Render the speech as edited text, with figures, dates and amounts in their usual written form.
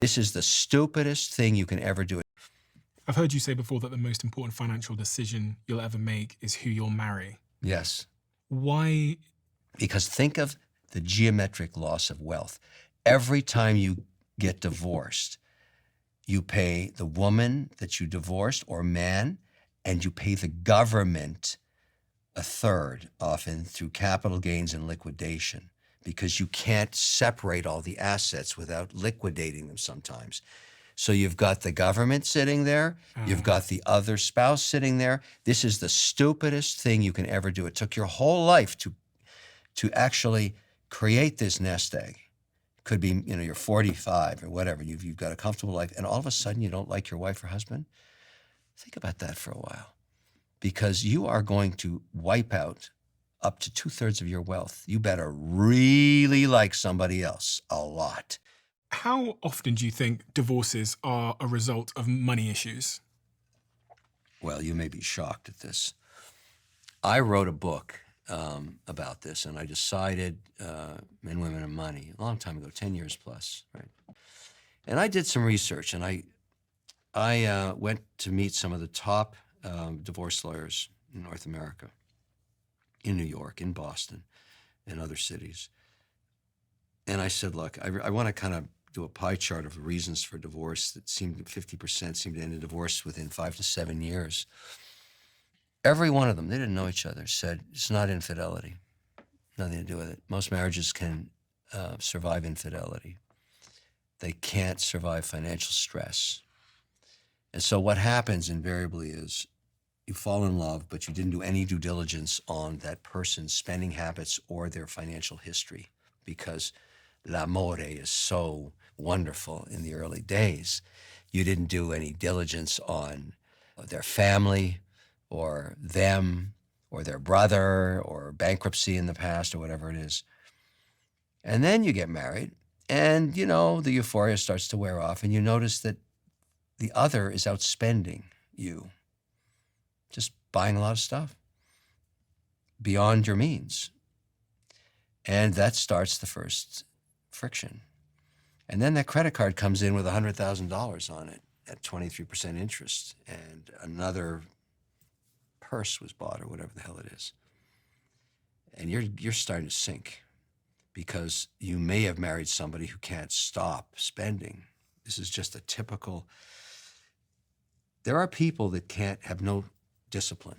This is the stupidest thing you can ever do. I've heard you say before that the most important financial decision you'll ever make is who you'll marry. Yes. Why? Because think of the geometric loss of wealth. Every time you get divorced, you pay the woman that you divorced or man, and you pay the government a third, often through capital gains and liquidation, because you can't separate all the assets without liquidating them sometimes. So you've got the government sitting there, you've got the other spouse sitting there. This is the stupidest thing you can ever do. It took your whole life to actually create this nest egg. Could be, you're 45 or whatever, you've got a comfortable life, and all of a sudden you don't like your wife or husband? Think about that for a while, because you are going to wipe out up to 2/3 of your wealth. You better really like somebody else a lot. How often do you think divorces are a result of money issues? Well, you may be shocked at this. I wrote a book about this, and I decided Men, Women, and Money a long time ago, 10 years plus, right? And I did some research, and I went to meet some of the top divorce lawyers in North America, in New York, in Boston, and other cities. And I said, look, I want to kind of do a pie chart of reasons for divorce that 50% seemed to end in divorce within 5 to 7 years. Every one of them, they didn't know each other, said it's not infidelity, nothing to do with it. Most marriages can survive infidelity. They can't survive financial stress. And so what happens invariably is you fall in love, but you didn't do any due diligence on that person's spending habits or their financial history, because l'amore is so wonderful in the early days. You didn't do any diligence on their family or them or their brother or bankruptcy in the past or whatever it is. And then you get married, and the euphoria starts to wear off, and you notice that the other is outspending you, just buying a lot of stuff beyond your means. And that starts the first friction. And then that credit card comes in with $100,000 on it at 23% interest, and another purse was bought or whatever the hell it is. And you're starting to sink, because you may have married somebody who can't stop spending. This is just a typical. There are people that have no discipline.